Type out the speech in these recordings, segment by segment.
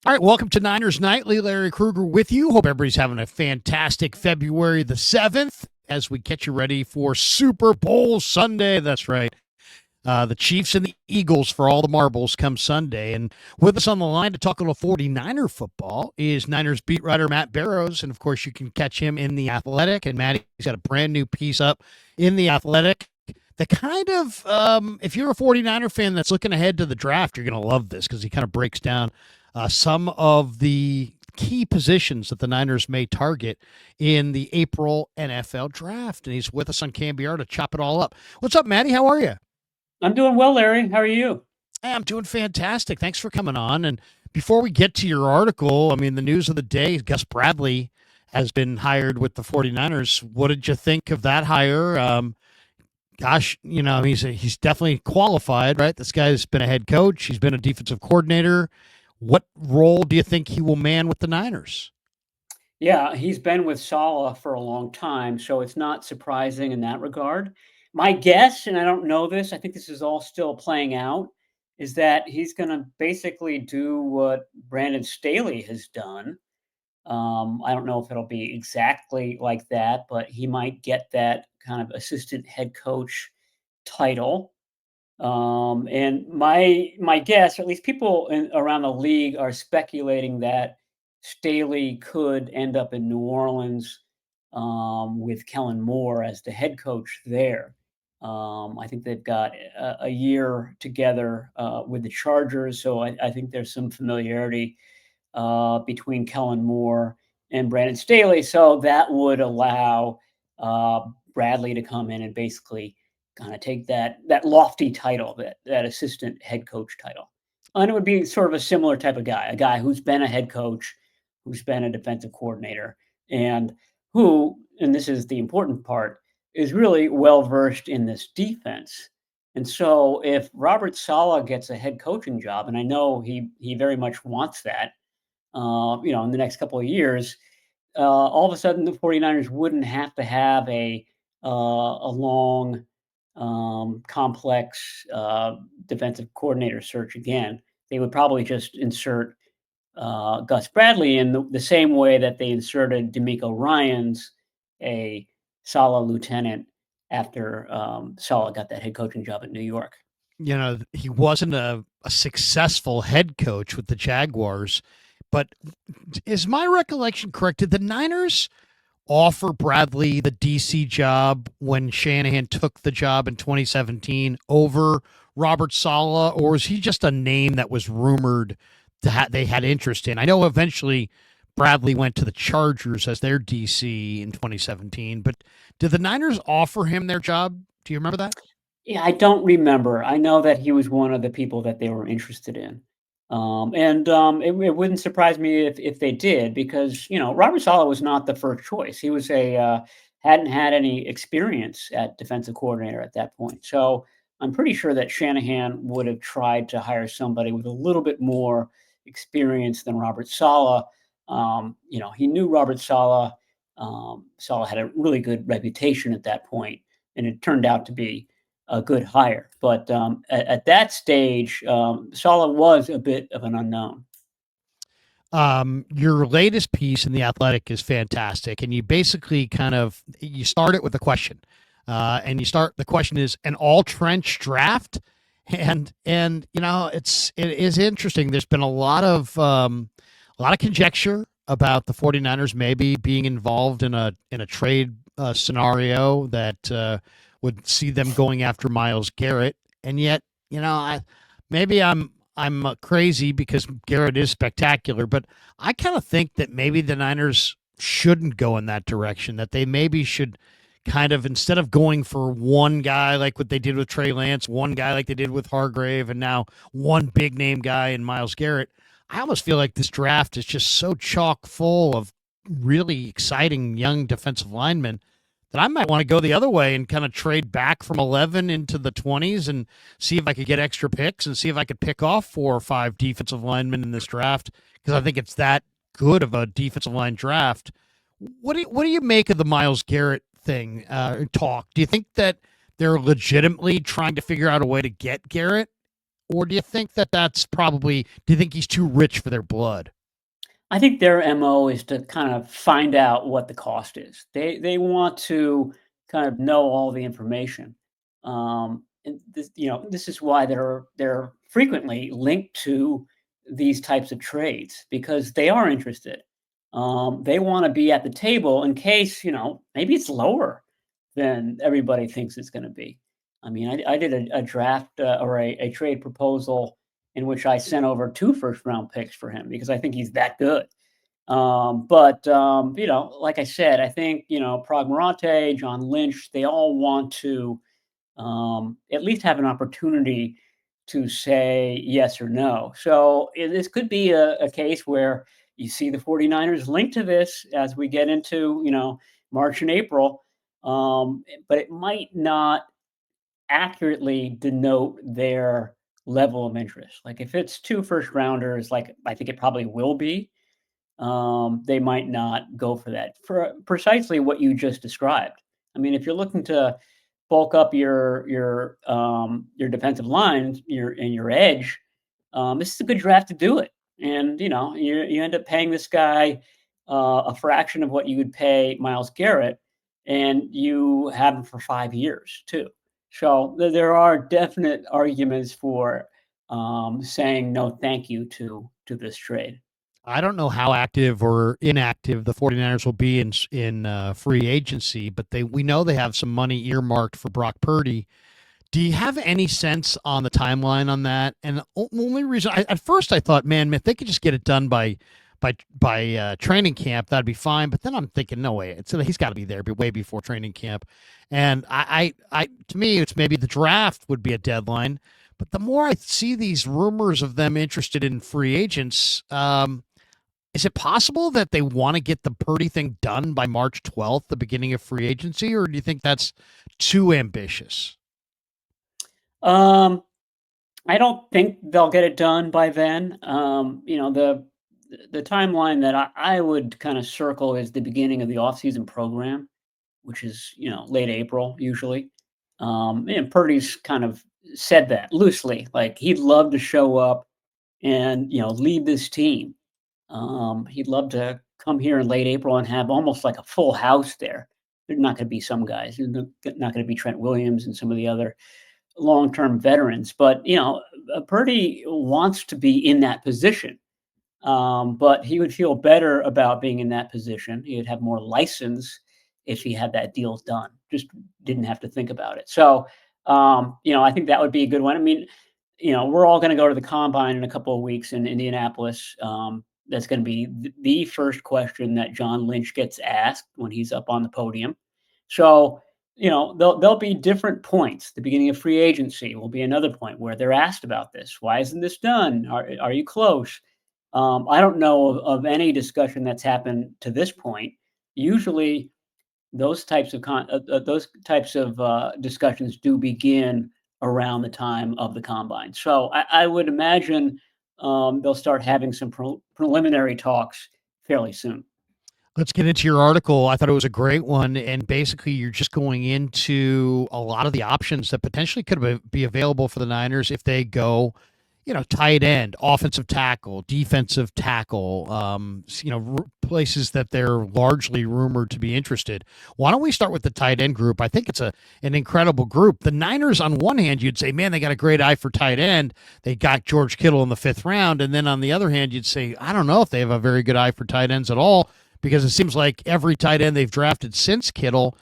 All right, welcome to Niners Nightly. Larry Krueger with you. Hope everybody's having a fantastic February the 7th as we get you ready for Super Bowl Sunday. That's right. The Chiefs and the Eagles for all the marbles come Sunday. And with us on the line to talk a little 49er football is Niners beat writer Matt Barrows. And, of course, you can catch him in The Athletic. And Matt, he's got a brand new piece up in The Athletic. The kind of, if you're a 49er fan that's looking ahead to the draft, you're going to love this because he kind of breaks down some of the key positions that the Niners may target in the April NFL draft. And he's with us on KMBR to chop it all up. What's up, Matty? How are you? I'm doing well, Larry. How are you? Hey, I'm doing fantastic. Thanks for coming on. And before we get to your article, I mean, the news of the day, Gus Bradley has been hired with the 49ers. What did you think of that hire? Gosh, you know, he's definitely qualified, right? This guy's been a head coach. He's been a defensive coordinator. What role do you think he will man with the Niners? Yeah, he's been with Saleh for a long time, so it's not surprising in that regard. My guess, and I don't know this, I think this is all still playing out, is that he's going to basically do what Brandon Staley has done. I don't know if it'll be exactly like that, but he might get that kind of assistant head coach title. And my guess, or at least people around the league, are speculating that Staley could end up in New Orleans with Kellen Moore as the head coach there. I think they've got a year together with the Chargers, so I think there's some familiarity between Kellen Moore and Brandon Staley. So that would allow Bradley to come in and basically kind of take that lofty title, that assistant head coach title. And it would be sort of a similar type of guy, a guy who's been a head coach, who's been a defensive coordinator, and who, and this is the important part, is really well versed in this defense. And so if Robert Saleh gets a head coaching job, and I know he very much wants that, in the next couple of years, all of a sudden the 49ers wouldn't have to have a long, complex defensive coordinator search again. They would probably just insert Gus Bradley in the same way that they inserted D'Amico Ryans, a Saleh lieutenant, after Saleh got that head coaching job at New York. You know, he wasn't a successful head coach with the Jaguars, but is my recollection correct? Did the Niners offer Bradley the DC job when Shanahan took the job in 2017 over Robert Saleh, or was he just a name that was rumored that they had interest in? I know eventually Bradley went to the Chargers as their DC in 2017, but did the Niners offer him their job? Do you remember that? Yeah, I don't remember. I know that he was one of the people that they were interested in. It wouldn't surprise me if they did, because, Robert Saleh was not the first choice. He was hadn't had any experience at defensive coordinator at that point. So I'm pretty sure that Shanahan would have tried to hire somebody with a little bit more experience than Robert Saleh. He knew Robert Saleh. Saleh had a really good reputation at that point, and it turned out to be a good hire. But at that stage, Saleh was a bit of an unknown. Your latest piece in The Athletic is fantastic, and you basically you start it with a question, and the question is an all trench draft, and it is interesting. There's been a lot of conjecture about the 49ers maybe being involved in a trade scenario that would see them going after Myles Garrett, and yet, maybe I'm crazy because Garrett is spectacular, but I kind of think that maybe the Niners shouldn't go in that direction, that they maybe should kind of, instead of going for one guy like what they did with Trey Lance, one guy like they did with Hargrave, and now one big name guy in Myles Garrett, I almost feel like this draft is just so chock full of really exciting young defensive linemen that I might want to go the other way and kind of trade back from 11 into the 20s and see if I could get extra picks and see if I could pick off 4 or 5 defensive linemen in this draft, because I think it's that good of a defensive line draft. What do you make of the Myles Garrett thing talk? Do you think that they're legitimately trying to figure out a way to get Garrett, or do you think that do you think he's too rich for their blood? I think their MO is to kind of find out what the cost is. They want to kind of know all the information. And this, this is why they're frequently linked to these types of trades because they are interested. They want to be at the table in case, maybe it's lower than everybody thinks it's going to be. I mean, I did a draft or a trade proposal in which I sent over 2 first round picks for him because I think he's that good. But like I said, I think, Pragmarate, John Lynch, they all want to at least have an opportunity to say yes or no. So this could be a case where you see the 49ers linked to this as we get into, March and April. But it might not accurately denote their level of interest. Like if it's 2 first rounders, like I think it probably will be, they might not go for that for precisely what you just described. I mean, if you're looking to bulk up your defensive line, your edge, this is a good draft to do it. And you end up paying this guy a fraction of what you would pay Myles Garrett, and you have him for 5 years too. So there are definite arguments for saying no, thank you to this trade. I don't know how active or inactive the 49ers will be in free agency, but we know they have some money earmarked for Brock Purdy. Do you have any sense on the timeline on that? And the only reason, at first I thought, man, if they could just get it done by training camp, that'd be fine. But then I'm thinking, no way, he's got to be there way before training camp. And to me, it's maybe the draft would be a deadline. But the more I see these rumors of them interested in free agents, is it possible that they want to get the Purdy thing done by March 12th, the beginning of free agency, or do you think that's too ambitious? I don't think they'll get it done by then. The timeline that I would kind of circle is the beginning of the offseason program, which is late April usually. And Purdy's kind of said that loosely, like he'd love to show up and lead this team. He'd love to come here in late April and have almost like a full house there. There's not going to be some guys. There's not going to be Trent Williams and some of the other long-term veterans. But Purdy wants to be in that position. But he would feel better about being in that position. He would have more license if he had that deal done. Just didn't have to think about it. So, I think that would be a good one. I mean, we're all going to go to the combine in a couple of weeks in Indianapolis. That's going to be the first question that John Lynch gets asked when he's up on the podium. So, there'll be different points. The beginning of free agency will be another point where they're asked about this. Why isn't this done? Are you close? I don't know of any discussion that's happened to this point. Usually, those types of discussions do begin around the time of the combine. So I would imagine they'll start having some preliminary talks fairly soon. Let's get into your article. I thought it was a great one. And basically, you're just going into a lot of the options that potentially could be available for the Niners if they go, tight end, offensive tackle, defensive tackle, places that they're largely rumored to be interested. Why don't we start with the tight end group? I think it's an incredible group. The Niners, on one hand, you'd say, man, they got a great eye for tight end. They got George Kittle in the 5th round. And then on the other hand, you'd say, I don't know if they have a very good eye for tight ends at all, because it seems like every tight end they've drafted since Kittle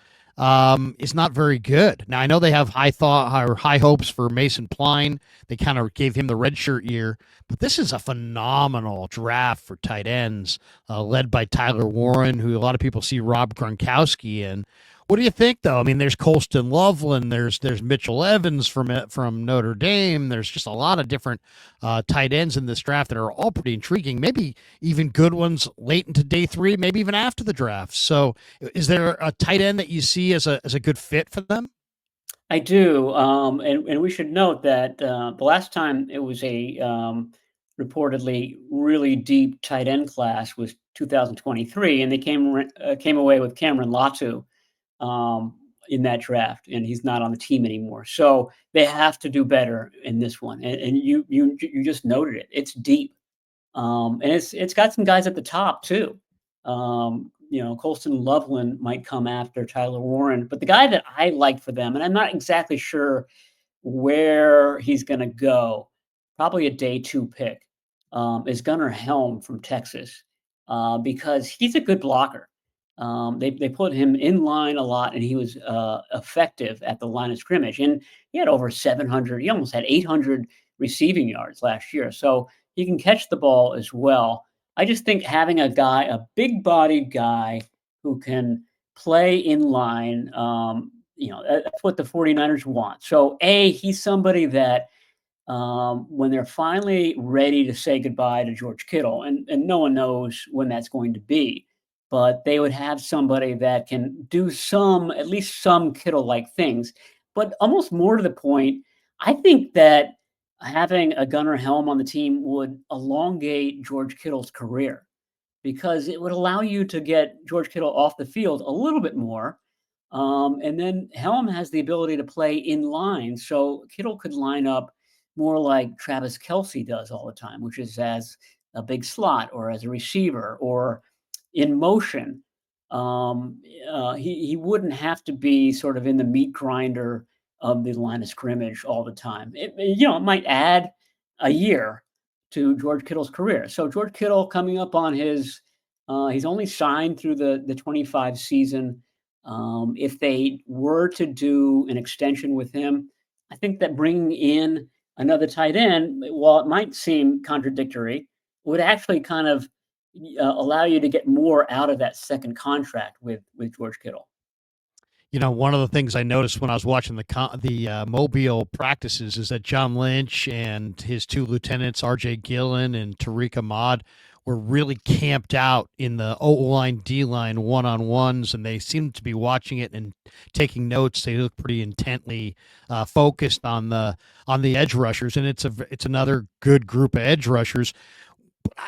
is not very good. Now, I know they have high hopes for Mason Pline. They kind of gave him the redshirt year, but this is a phenomenal draft for tight ends, led by Tyler Warren, who a lot of people see Rob Gronkowski in. What do you think, though? I mean, there's Colston Loveland, there's Mitchell Evans from Notre Dame. There's just a lot of different tight ends in this draft that are all pretty intriguing. Maybe even good ones late into day 3, maybe even after the draft. So, is there a tight end that you see as a good fit for them? I do, and we should note that the last time it was a reportedly really deep tight end class was 2023, and they came away with Cameron Latu in that draft, and he's not on the team anymore. So they have to do better in this one. And you just noted it. It's deep. And it's got some guys at the top too. Colston Loveland might come after Tyler Warren, but the guy that I like for them, and I'm not exactly sure where he's going to go, probably a day two pick, is Gunnar Helm from Texas, because he's a good blocker. They put him in line a lot, and he was effective at the line of scrimmage. And he had over 700. He almost had 800 receiving yards last year. So he can catch the ball as well. I just think having a big-bodied guy who can play in line, that's what the 49ers want. So, he's somebody that when they're finally ready to say goodbye to George Kittle, and no one knows when that's going to be, but they would have somebody that can do at least some Kittle-like things. But almost more to the point, I think that having a Gunnar Helm on the team would elongate George Kittle's career because it would allow you to get George Kittle off the field a little bit more. And then Helm has the ability to play in line. So Kittle could line up more like Travis Kelce does all the time, which is as a big slot or as a receiver or in motion. He wouldn't have to be sort of in the meat grinder of the line of scrimmage all the time. It might add a year to George Kittle's career. So George Kittle coming up on he's only signed through the 25 season. If they were to do an extension with him, I think that bringing in another tight end, while it might seem contradictory, would actually kind of allow you to get more out of that second contract with George Kittle. One of the things I noticed when I was watching the Mobile practices is that John Lynch and his two lieutenants, R.J. Gillen and Tariq Ahmad, were really camped out in the O-line, D-line one-on-ones, and they seemed to be watching it and taking notes. They look pretty intently focused on the edge rushers, and it's another good group of edge rushers.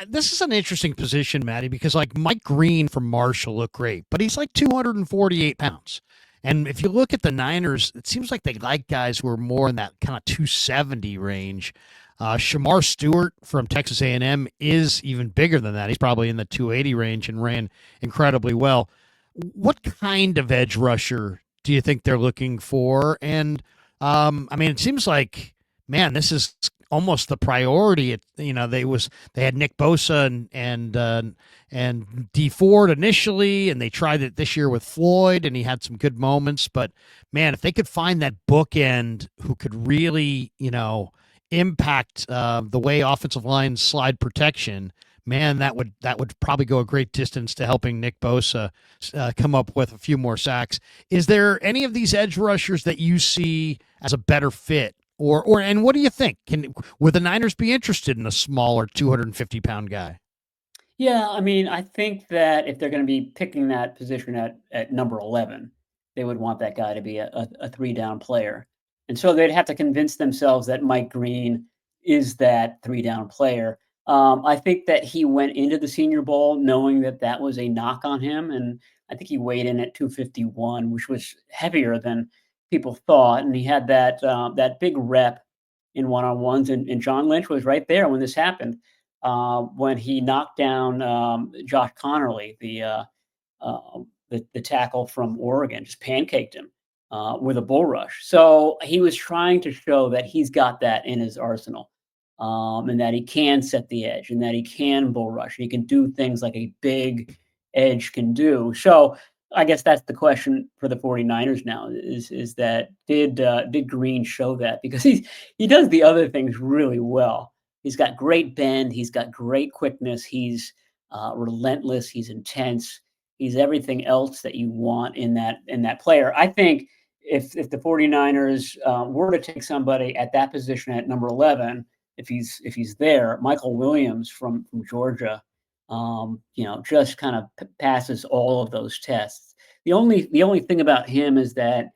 This is an interesting position, Maddie, because like Mike Green from Marshall looked great, but he's like 248 pounds. And if you look at the Niners, it seems like they like guys who are more in that kind of 270 range. Shamar Stewart from Texas A&M is even bigger than that. He's probably in the 280 range and ran incredibly well. What kind of edge rusher do you think they're looking for? And it seems like, man, this is almost the priority. They had Nick Bosa and D Ford initially, and they tried it this year with Floyd, and he had some good moments. But man, if they could find that bookend who could really, impact the way offensive lines slide protection, man, that would probably go a great distance to helping Nick Bosa come up with a few more sacks. Is there any of these edge rushers that you see as a better fit? And what do you think? Would the Niners be interested in a smaller 250-pound guy? Yeah, I think that if they're going to be picking that position at number 11, they would want that guy to be a three-down player. And so they'd have to convince themselves that Mike Green is that three-down player. I think that he went into the Senior Bowl knowing that that was a knock on him, and I think he weighed in at 251, which was heavier than people thought, and he had that big rep in one-on-ones, and John Lynch was right there when this happened, when he knocked down Josh Connerly, the tackle from Oregon, just pancaked him with a bull rush. So he was trying to show that he's got that in his arsenal, and that he can set the edge and that he can bull rush. He can do things like a big edge can do. So I guess that's the question for the 49ers now is that did Green show that? Because he does the other things really well. He's got great bend. He's got great quickness. He's relentless. He's intense. He's everything else that you want in that player. I think if the 49ers were to take somebody at that position at number 11, if he's there, Michael Williams from Georgia, just kind of passes all of those tests. The only thing about him is that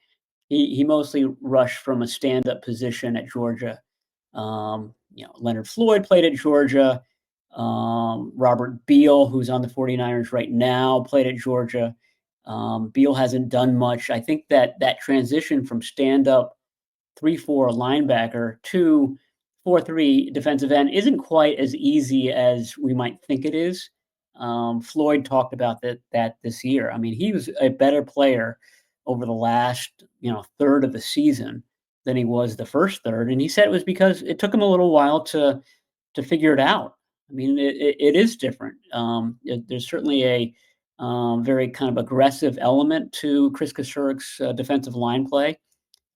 he mostly rushed from a stand-up position at Georgia. Leonard Floyd played at Georgia. Robert Beal, who's on the 49ers right now, played at Georgia. Beal hasn't done much. I think that transition from stand-up 3-4 linebacker to 4-3 defensive end isn't quite as easy as we might think it is. Floyd talked about that this year. I mean, he was a better player over the last, third of the season than he was the first third, and he said it was because it took him a little while to figure it out. I mean, it is different. There's certainly a very kind of aggressive element to Chris Kasurek's defensive line play,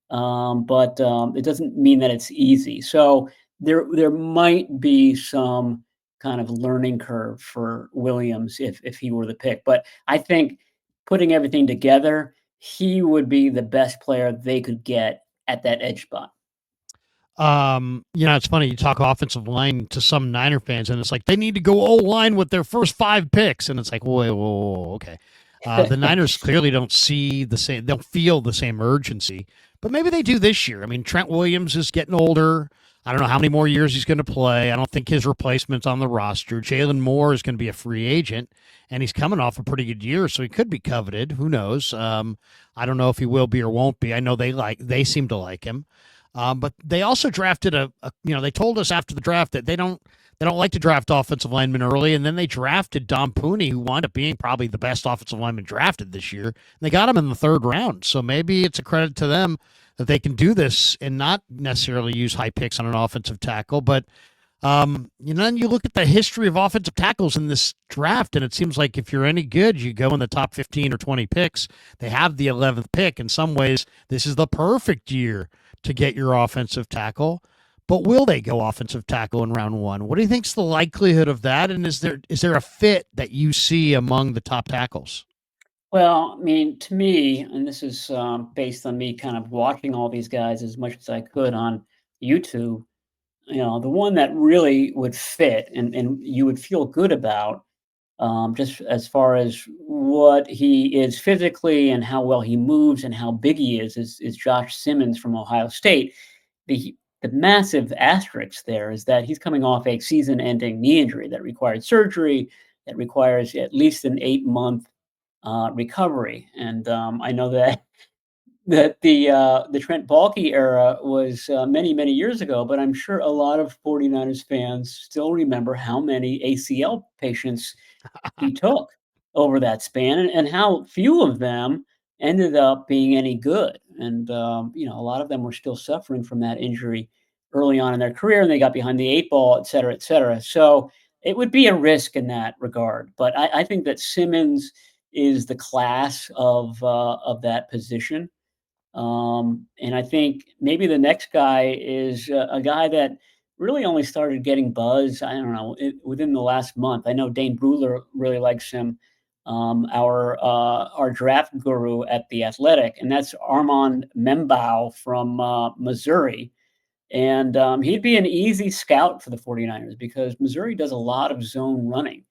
but it doesn't mean that it's easy. So there might be some kind of learning curve for Williams if he were the pick. But I think putting everything together, he would be the best player they could get at that edge spot. It's funny. You talk offensive line to some Niner fans, and it's like they need to go O-line with their first 5 picks, and it's like, whoa, okay. The Niners clearly don't see the same, don't feel the same urgency, but maybe they do this year. I mean, Trent Williams is getting older. I don't know how many more years he's going to play. I don't think his replacement's on the roster. Jalen Moore is going to be a free agent, and he's coming off a pretty good year, so he could be coveted. Who knows? I don't know if he will be or won't be. I know they seem to like him. But they also drafted they told us after the draft that they don't like to draft offensive linemen early, and then they drafted Dom Pooney, who wound up being probably the best offensive lineman drafted this year. And they got him in the 3rd round, so maybe it's a credit to them that they can do this and not necessarily use high picks on an offensive tackle. But then you look at the history of offensive tackles in this draft, and it seems like if you're any good, you go in the top 15 or 20 picks. They have the 11th pick. In some ways, this is the perfect year to get your offensive tackle. But will they go offensive tackle in round 1? What do you think's the likelihood of that? And is there a fit that you see among the top tackles? Well, I mean, to me, and this is based on me kind of watching all these guys as much as I could on YouTube, the one that really would fit and you would feel good about, just as far as what he is physically and how well he moves and how big he is Josh Simmons from Ohio State. The massive asterisk there is that he's coming off a season-ending knee injury that required surgery, that requires at least an 8-month recovery. And I know that the Trent Baalke era was many years ago, but I'm sure a lot of 49ers fans still remember how many ACL patients he took over that span and how few of them ended up being any good. And, a lot of them were still suffering from that injury early on in their career, and they got behind the 8 ball, et cetera, et cetera. So it would be a risk in that regard. But I think that Simmons is the class of that position. And I think maybe the next guy is a guy that really only started getting buzz, I don't know, within the last month. I know Dane Brugler really likes him, our draft guru at The Athletic, and that's Armand Membao from Missouri. And he'd be an easy scout for the 49ers because Missouri does a lot of zone running.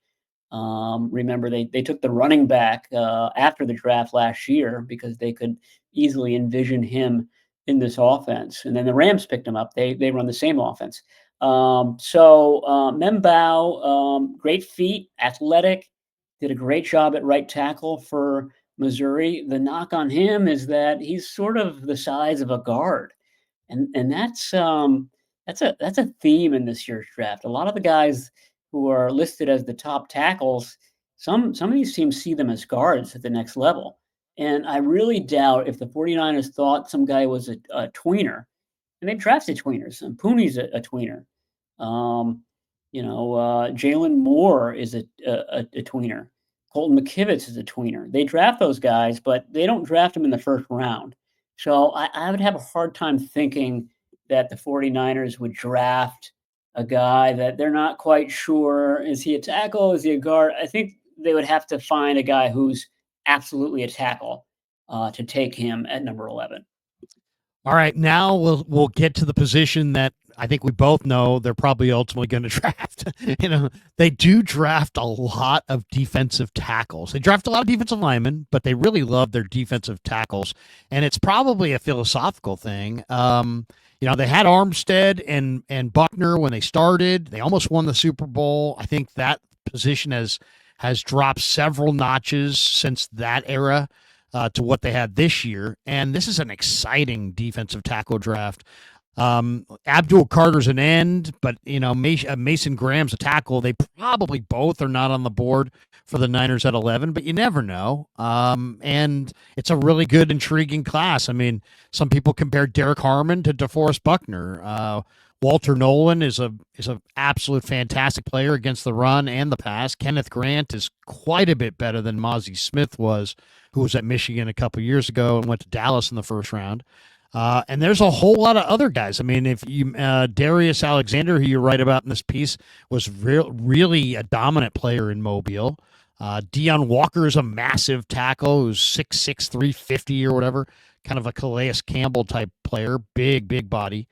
Remember, they took the running back after the draft last year because they could easily envision him in this offense. And then the Rams picked him up. They run the same offense. Membao, great feet, athletic, did a great job at right tackle for Missouri. The knock on him is that he's sort of the size of a guard. And that's a theme in this year's draft. A lot of the guys who are listed as the top tackles, some of these teams see them as guards at the next level. And I really doubt if the 49ers thought some guy was a tweener, and they drafted tweeners, and Pooney's a tweener. Jalen Moore is a tweener. Colton McKivitz is a tweener. They draft those guys, but they don't draft them in the first round. So I would have a hard time thinking that the 49ers would draft a guy that they're not quite sure. Is he a tackle? Is he a guard? I think they would have to find a guy who's absolutely a tackle to take him at number 11. All right, now we'll get to the position that I think we both know they're probably ultimately going to draft. They do draft a lot of defensive tackles. They draft a lot of defensive linemen, but they really love their defensive tackles, and it's probably a philosophical thing. They had Armstead and Buckner when they started. They almost won the Super Bowl. I think that position has dropped several notches since that era to what they had this year. And this is an exciting defensive tackle draft. Abdul Carter's an end, but Mason Graham's a tackle. They probably both are not on the board for the Niners at 11, but you never know. And it's a really good, intriguing class. I mean, some people compare Derek Harmon to DeForest Buckner. Walter Nolan is a absolute fantastic player against the run and the pass. Kenneth Grant is quite a bit better than Mozzie Smith was, who was at Michigan a couple years ago and went to Dallas in the first round. And there's a whole lot of other guys. I mean, if you Darius Alexander, who you write about in this piece, was really a dominant player in Mobile. Deion Walker is a massive tackle who's 6'6", 350 or whatever, kind of a Calais Campbell type player, big body.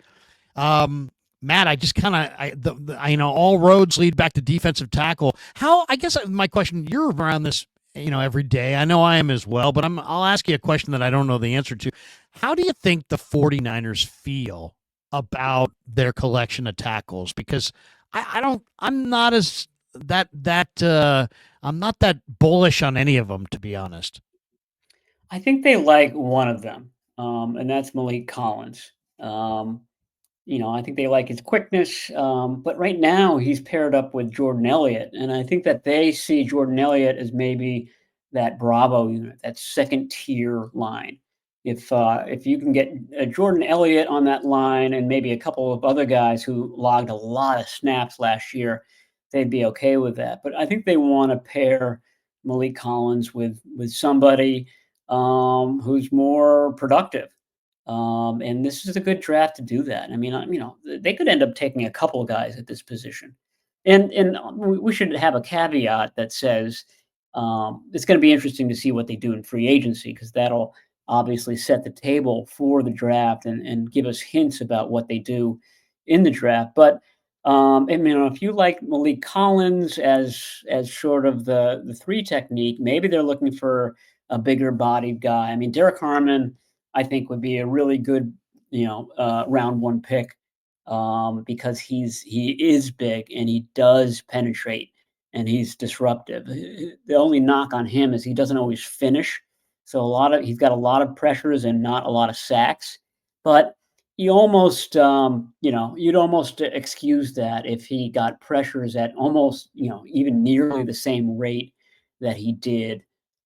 Matt, I just kind of, all roads lead back to defensive tackle. I guess my question, you're around this, every day. I know I am as well, but I'll ask you a question that I don't know the answer to. How do you think the 49ers feel about their collection of tackles? Because I'm not that bullish on any of them, to be honest. I think they like one of them, and that's Malik Collins. I think they like his quickness, but right now he's paired up with Jordan Elliott, and I think that they see Jordan Elliott as maybe that Bravo unit, that second tier line. If you can get Jordan Elliott on that line and maybe a couple of other guys who logged a lot of snaps last year, they'd be okay with that. But I think they want to pair Malik Collins with somebody who's more productive. And this is a good draft to do that. I mean, they could end up taking a couple of guys at this position. And we should have a caveat that says it's going to be interesting to see what they do in free agency, because that'll obviously set the table for the draft and give us hints about what they do in the draft. But if you like Malik Collins as sort of the three technique, maybe they're looking for a bigger bodied guy. I mean, Derek Harmon, I think, would be a really good, round one pick, because he is big and he does penetrate and he's disruptive. The only knock on him is he doesn't always finish. So he's got a lot of pressures and not a lot of sacks, but you almost, you'd almost excuse that if he got pressures at almost, even nearly the same rate that he did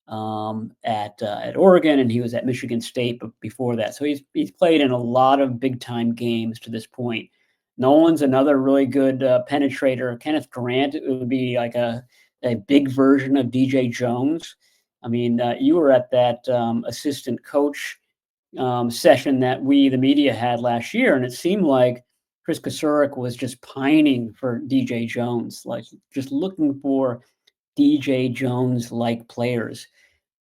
at Oregon, and he was at Michigan State before that. So he's played in a lot of big time games to this point. Nolan's another really good penetrator. Kenneth Grant, it would be like a big version of DJ Jones. I mean, you were at that assistant coach session that we, the media, had last year, and it seemed like Chris Kasurik was just pining for DJ Jones, like just looking for DJ Jones-like players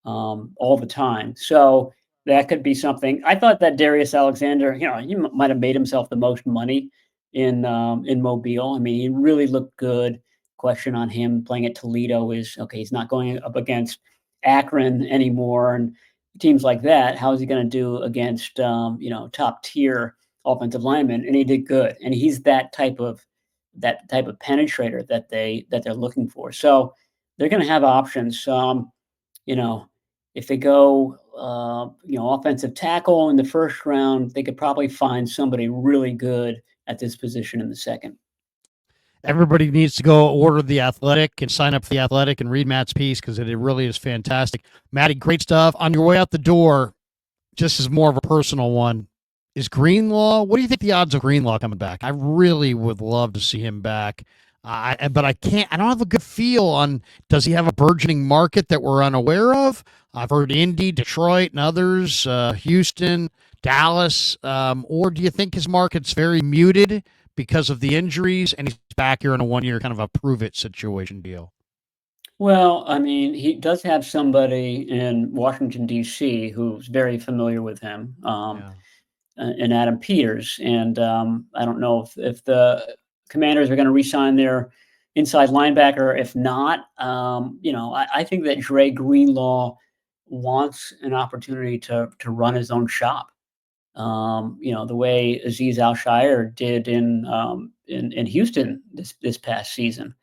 all the time. So that could be something. I thought that Darius Alexander, he might have made himself the most money in Mobile. I mean, he really looked good. Question on him playing at Toledo is, okay, he's not going up against Akron anymore and teams like that. How is he going to do against top tier offensive linemen? And he did good. And he's that type of penetrator that they're looking for. So they're going to have options. If they go offensive tackle in the first round, they could probably find somebody really good at this position in the second. Everybody needs to go order The Athletic and sign up for The Athletic and read Matt's piece, because it really is fantastic. Matty, great stuff. On your way out the door, just as more of a personal one, is Greenlaw. What do you think the odds of Greenlaw coming back? I really would love to see him back. But I don't have a good feel on, does he have a burgeoning market that we're unaware of? I've heard Indy, Detroit, and others, Houston, Dallas. Or do you think his market's very muted because of the injuries and he's back here in a 1 year kind of a prove it situation deal? Well, I mean, he does have somebody in Washington, D.C. who's very familiar with him, and Adam Peters. And I don't know if the Commanders are going to re-sign their inside linebacker. If not, I think that Dre Greenlaw wants an opportunity to run his own shop. The way Azeez Al-Shaair did in Houston this past season.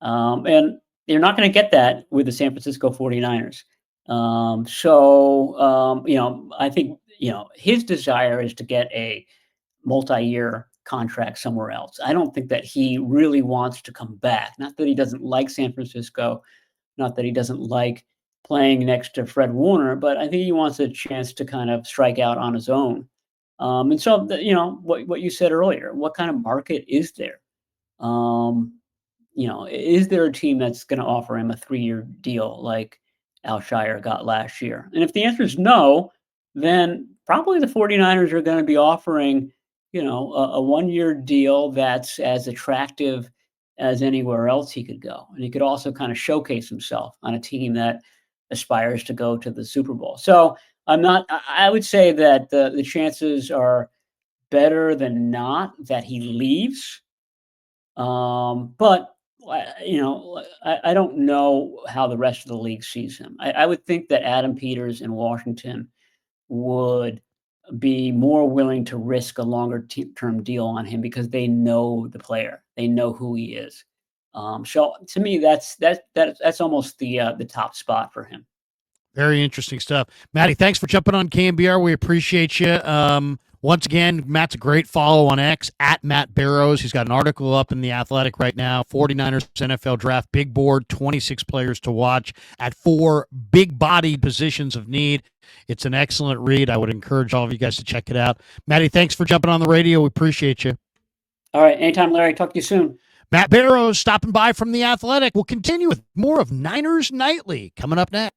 And you're not going to get that with the San Francisco 49ers. I think, his desire is to get a multi-year contract somewhere else. I don't think that he really wants to come back. Not that he doesn't like San Francisco, not that he doesn't like playing next to Fred Warner, but I think he wants a chance to kind of strike out on his own. And so, what you said earlier, what kind of market is there? Is there a team that's going to offer him a 3-year deal like Alshire got last year? And if the answer is no, then probably the 49ers are going to be offering, a 1-year deal that's as attractive as anywhere else he could go. And he could also kind of showcase himself on a team that aspires to go to the Super Bowl. So I would say that the chances are better than not that he leaves. But I don't know how the rest of the league sees him. I would think that Adam Peters in Washington would be more willing to risk a longer term deal on him because they know the player, they know who he is. So to me, that's almost the top spot for him. Very interesting stuff. Matty, thanks for jumping on KMBR. We appreciate you. Once again, Matt's a great follow on X, at Matt Barrows. He's got an article up in The Athletic right now, 49ers NFL Draft, big board, 26 players to watch at 4 big-bodied positions of need. It's an excellent read. I would encourage all of you guys to check it out. Matty, thanks for jumping on the radio. We appreciate you. All right. Anytime, Larry. Talk to you soon. Matt Barrows stopping by from The Athletic. We'll continue with more of Niners Nightly coming up next.